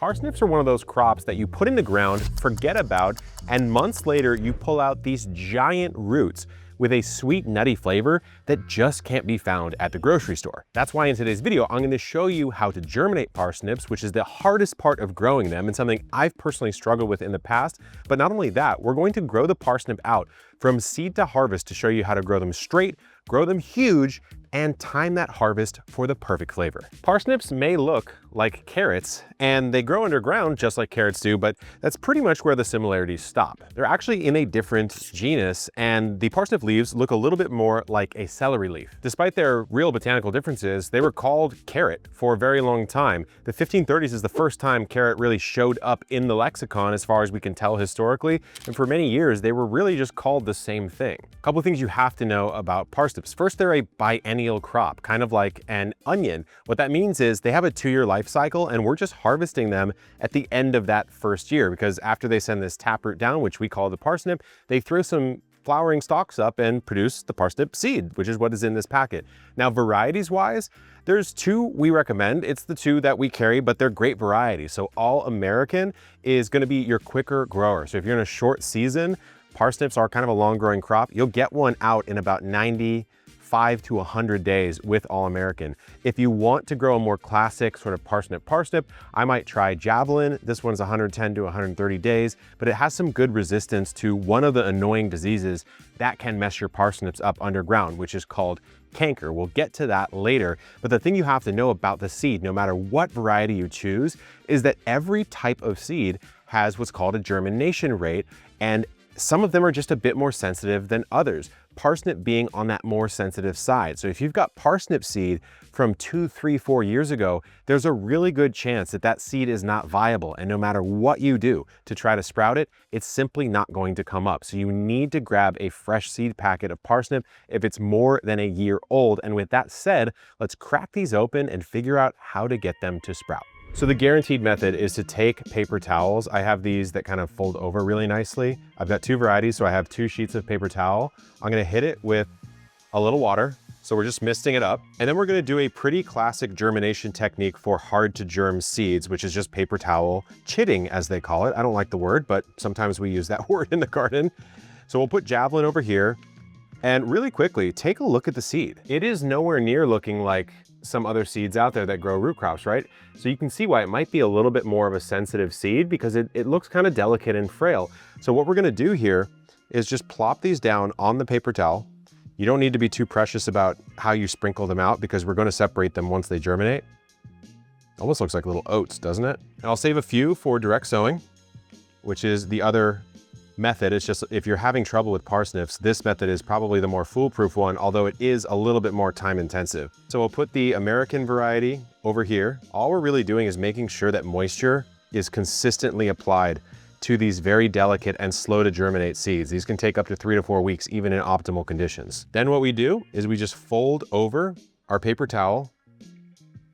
Parsnips are one of those crops that you put in the ground, forget about, and months later you pull out these giant roots with a sweet nutty flavor that just can't be found at the grocery store. That's why in today's video, I'm going to show you how to germinate parsnips, which is the hardest part of growing them and something I've personally struggled with in the past. But not only that, we're going to grow the parsnip out from seed to harvest to show you how to grow them straight, grow them huge, and time that harvest for the perfect flavor. Parsnips may look like carrots, and they grow underground just like carrots do, but that's pretty much where the similarities stop. They're actually in a different genus, and the parsnip leaves look a little bit more like a celery leaf. Despite their real botanical differences, they were called carrot for a very long time. The 1530s is the first time carrot really showed up in the lexicon as far as we can tell historically, and for many years they were really just called the same thing. A couple of things you have to know about parsnips. First, they're a biennial crop, kind of like an onion. What that means is they have a 2-year life cycle, and we're just harvesting them at the end of that first year, because after they send this taproot down, which we call the parsnip, they throw some flowering stalks up and produce the parsnip seed, which is what is in this packet. Now, varieties wise, there's 2 we recommend. It's the 2 that we carry, but they're great varieties. So All American is going to be your quicker grower. So if you're in a short season, parsnips are kind of a long growing crop. You'll get one out in about 95 to 100 days with All American. If you want to grow a more classic sort of parsnip, I might try Javelin. This one's 110 to 130 days, but it has some good resistance to one of the annoying diseases that can mess your parsnips up underground, which is called canker. We'll get to that later, but the thing you have to know about the seed, no matter what variety you choose, is that every type of seed has what's called a germination rate, and some of them are just a bit more sensitive than others, parsnip being on that more sensitive side. So if you've got parsnip seed from 2, 3, 4 years ago, there's a really good chance that that seed is not viable. And no matter what you do to try to sprout it, it's simply not going to come up. So you need to grab a fresh seed packet of parsnip if it's more than a year old. And with that said, let's crack these open and figure out how to get them to sprout. So the guaranteed method is to take paper towels. I have these that kind of fold over really nicely. I've got 2 varieties, so I have 2 sheets of paper towel. I'm gonna hit it with a little water. So we're just misting it up. And then we're gonna do a pretty classic germination technique for hard to germ seeds, which is just paper towel chitting, as they call it. I don't like the word, but sometimes we use that word in the garden. So we'll put Javelin over here, and really quickly, take a look at the seed. It is nowhere near looking like some other seeds out there that grow root crops, right? So you can see why it might be a little bit more of a sensitive seed, because it looks kind of delicate and frail. So what we're gonna do here is just plop these down on the paper towel. You don't need to be too precious about how you sprinkle them out, because we're gonna separate them once they germinate. Almost looks like little oats, doesn't it? And I'll save a few for direct sowing, which is the other method. It's just, if you're having trouble with parsnips, this method is probably the more foolproof one, although it is a little bit more time intensive. So we'll put the American variety over here. All we're really doing is making sure that moisture is consistently applied to these very delicate and slow to germinate seeds. These can take up to 3 to 4 weeks, even in optimal conditions. Then what we do is we just fold over our paper towel,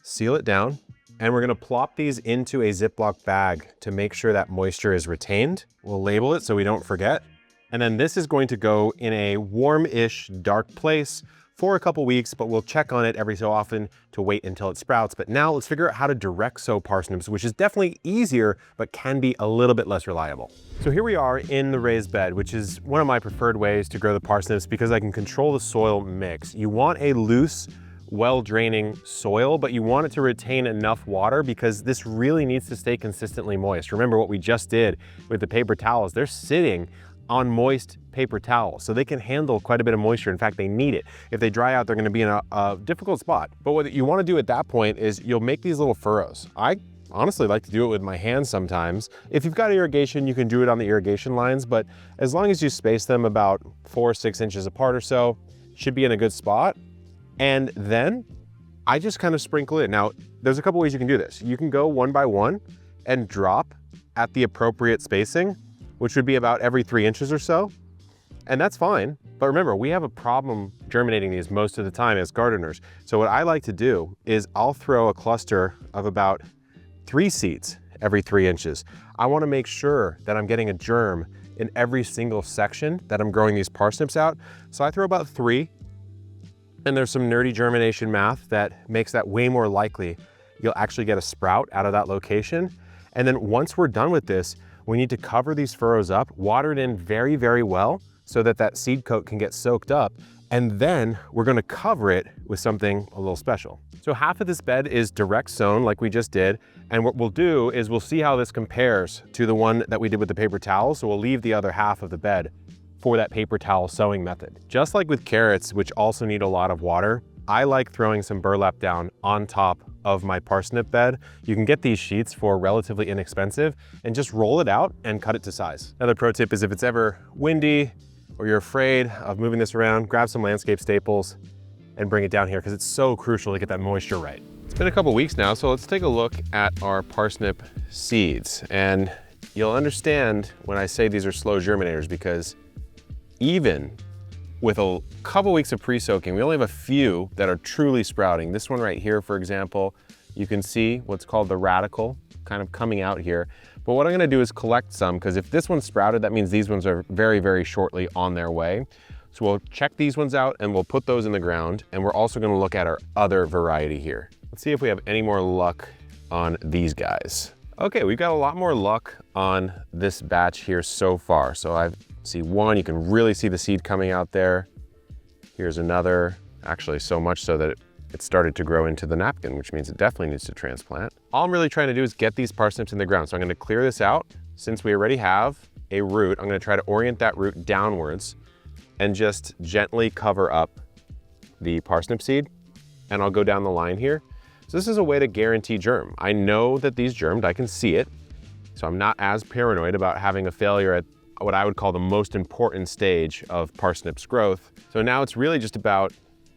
seal it down, and we're gonna plop these into a Ziploc bag to make sure that moisture is retained. We'll label it so we don't forget. And then this is going to go in a warm-ish, dark place for a couple weeks, but we'll check on it every so often to wait until it sprouts. But now let's figure out how to direct sow parsnips, which is definitely easier, but can be a little bit less reliable. So here we are in the raised bed, which is one of my preferred ways to grow the parsnips because I can control the soil mix. You want a loose, well-draining soil, but you want it to retain enough water because this really needs to stay consistently moist. Remember what we just did with the paper towels. They're sitting on moist paper towels, so they can handle quite a bit of moisture. In fact, they need it. If they dry out, they're gonna be in a difficult spot. But what you wanna do at that point is you'll make these little furrows. I honestly like to do it with my hands sometimes. If you've got irrigation, you can do it on the irrigation lines, but as long as you space them about 4 or 6 inches apart or so, should be in a good spot. And then I just kind of sprinkle it. Now, there's a couple ways you can do this. You can go one by one and drop at the appropriate spacing, which would be about every 3 inches or so. And that's fine. But remember, we have a problem germinating these most of the time as gardeners. So what I like to do is I'll throw a cluster of about 3 seeds every 3 inches. I want to make sure that I'm getting a germ in every single section that I'm growing these parsnips out. So I throw about 3. And there's some nerdy germination math that makes that way more likely you'll actually get a sprout out of that location. And then once we're done with this, we need to cover these furrows up, water it in very, very well so that that seed coat can get soaked up. And then we're gonna cover it with something a little special. So half of this bed is direct sown like we just did. And what we'll do is we'll see how this compares to the one that we did with the paper towel. So we'll leave the other half of the bed for that paper towel sowing method. Just like with carrots, which also need a lot of water, I like throwing some burlap down on top of my parsnip bed. You can get these sheets for relatively inexpensive and just roll it out and cut it to size. Another pro tip is if it's ever windy or you're afraid of moving this around, grab some landscape staples and bring it down here because it's so crucial to get that moisture right. It's been a couple weeks now, so let's take a look at our parsnip seeds. And you'll understand when I say these are slow germinators because even with a couple weeks of pre-soaking, we only have a few that are truly sprouting. This one right here, for example, you can see what's called the radical kind of coming out here. But what I'm gonna do is collect some, because if this one sprouted, that means these ones are very, very shortly on their way. So we'll check these ones out and we'll put those in the ground. And we're also gonna look at our other variety here. Let's see if we have any more luck on these guys. Okay, we've got a lot more luck on this batch here so far. So I see one, you can really see the seed coming out there. Here's another, actually so much so that it started to grow into the napkin, which means it definitely needs to transplant. All I'm really trying to do is get these parsnips in the ground. So I'm gonna clear this out. Since we already have a root, I'm gonna try to orient that root downwards and just gently cover up the parsnip seed. And I'll go down the line here. So this is a way to guarantee germ. I know that these germed, I can see it. So I'm not as paranoid about having a failure at what I would call the most important stage of parsnips growth. So now it's really just about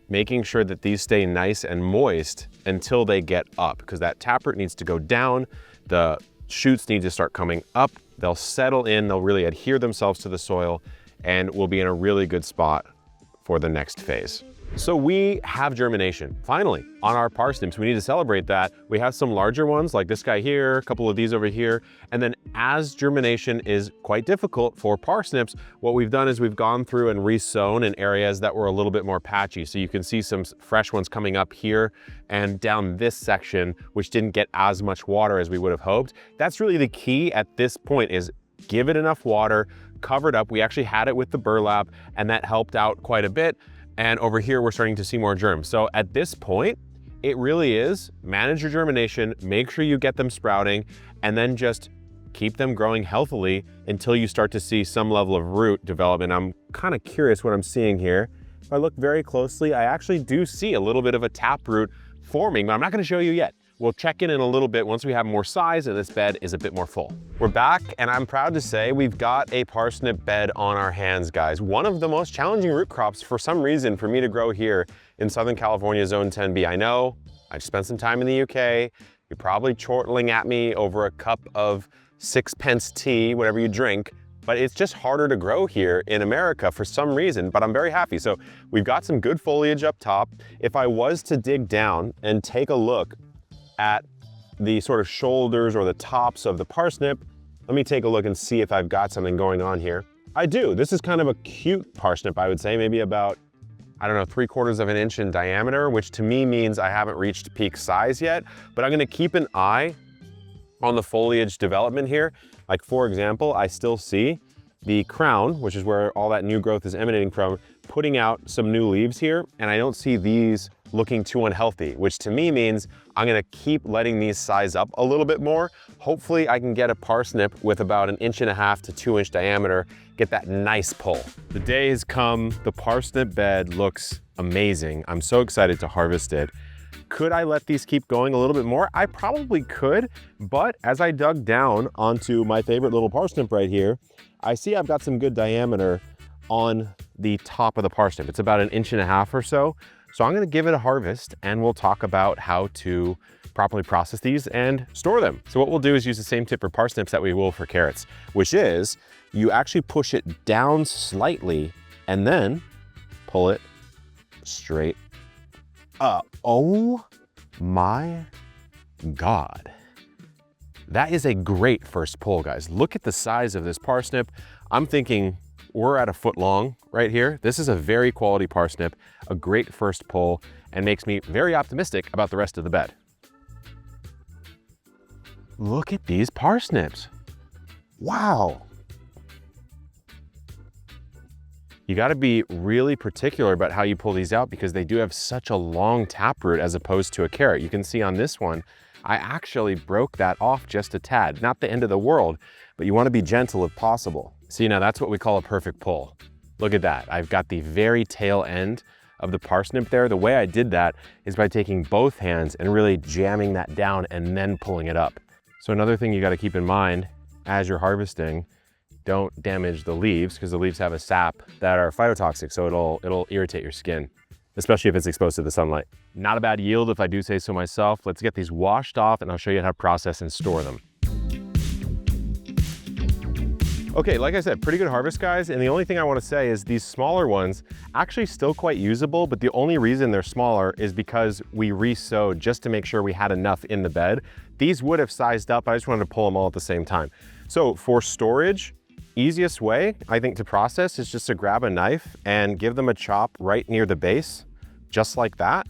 making sure that these stay nice and moist until they get up, because that taproot needs to go down, the shoots need to start coming up, they'll settle in, they'll really adhere themselves to the soil, and we'll be in a really good spot for the next phase. So we have germination, finally, on our parsnips. We need to celebrate that. We have some larger ones like this guy here, a couple of these over here. And then as germination is quite difficult for parsnips, what we've done is we've gone through and resown in areas that were a little bit more patchy. So you can see some fresh ones coming up here and down this section, which didn't get as much water as we would have hoped. That's really the key at this point, is give it enough water, cover it up. We actually had it with the burlap and that helped out quite a bit. And over here, we're starting to see more germs. So at this point, it really is manage your germination, make sure you get them sprouting, and then just keep them growing healthily until you start to see some level of root development. I'm kind of curious what I'm seeing here. If I look very closely, I actually do see a little bit of a taproot forming, but I'm not gonna show you yet. We'll check in a little bit once we have more size and this bed is a bit more full. We're back and I'm proud to say we've got a parsnip bed on our hands, guys. One of the most challenging root crops for some reason for me to grow here in Southern California Zone 10B. I know, I've spent some time in the UK. You're probably chortling at me over a cup of 6-pence tea, whatever you drink, but it's just harder to grow here in America for some reason, but I'm very happy. So we've got some good foliage up top. If I was to dig down and take a look at the sort of shoulders or the tops of the parsnip, let me take a look and see if I've got something going on here. I do. This is kind of a cute parsnip, I would say, maybe about, I don't know, 3/4 of an inch in diameter, which to me means I haven't reached peak size yet, but I'm gonna keep an eye on the foliage development here. Like for example, I still see the crown, which is where all that new growth is emanating from, putting out some new leaves here, and I don't see these looking too unhealthy, which to me means I'm gonna keep letting these size up a little bit more. Hopefully I can get a parsnip with about 1.5 to 2 inch diameter, get that nice pull. The day has come, the parsnip bed looks amazing. I'm so excited to harvest it. Could I let these keep going a little bit more? I probably could, but as I dug down onto my favorite little parsnip right here, I see I've got some good diameter on the top of the parsnip. It's about 1.5 inches or so. So I'm gonna give it a harvest and we'll talk about how to properly process these and store them. So what we'll do is use the same tip for parsnips that we will for carrots, which is you actually push it down slightly and then pull it straight up. Oh my God. That is a great first pull, guys. Look at the size of this parsnip. I'm thinking we're at 1 foot long right here. This is a very quality parsnip, a great first pull, and makes me very optimistic about the rest of the bed. Look at these parsnips. Wow. You got to be really particular about how you pull these out because they do have such a long taproot as opposed to a carrot. You can see on this one, I actually broke that off just a tad. Not the end of the world, but you want to be gentle if possible. See, now that's what we call a perfect pull. Look at that. I've got the very tail end of the parsnip there. The way I did that is by taking both hands and really jamming that down and then pulling it up. So another thing you got to keep in mind as you're harvesting, don't damage the leaves because the leaves have a sap that are phytotoxic, so it'll irritate your skin, especially if it's exposed to the sunlight. Not a bad yield if I do say so myself. Let's get these washed off and I'll show you how to process and store them. Okay, like I said, pretty good harvest, guys. And the only thing I want to say is these smaller ones actually still quite usable, but the only reason they're smaller is because we re-sowed just to make sure we had enough in the bed. These would have sized up. I just wanted to pull them all at the same time. So for storage, easiest way, I think, to process is just to grab a knife and give them a chop right near the base, just like that,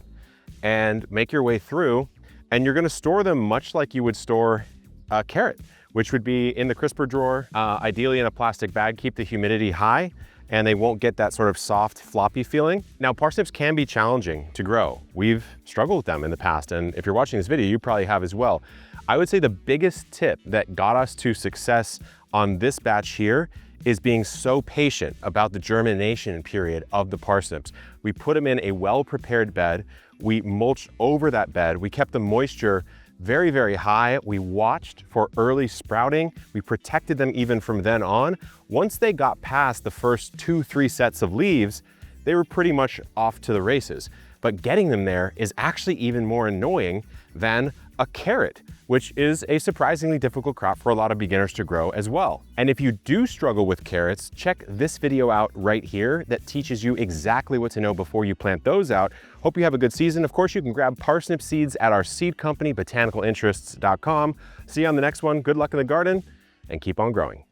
and make your way through. And you're gonna store them much like you would store a carrot, which would be in the crisper drawer, ideally in a plastic bag. Keep the humidity high and they won't get that sort of soft, floppy feeling. Now, parsnips can be challenging to grow. We've struggled with them in the past, and if you're watching this video, you probably have as well. I would say the biggest tip that got us to success on this batch here is being so patient about the germination period of the parsnips. We put them in a well-prepared bed. We mulched over that bed. We kept the moisture very, very high. We watched for early sprouting. We protected them even from then on. Once they got past the first 2-3 sets of leaves, they were pretty much off to the races. But getting them there is actually even more annoying than a carrot, which is a surprisingly difficult crop for a lot of beginners to grow as well. And if you do struggle with carrots, check this video out right here that teaches you exactly what to know before you plant those out. Hope you have a good season. Of course, you can grab parsnip seeds at our seed company, botanicalinterests.com. See you on the next one. Good luck in the garden and keep on growing.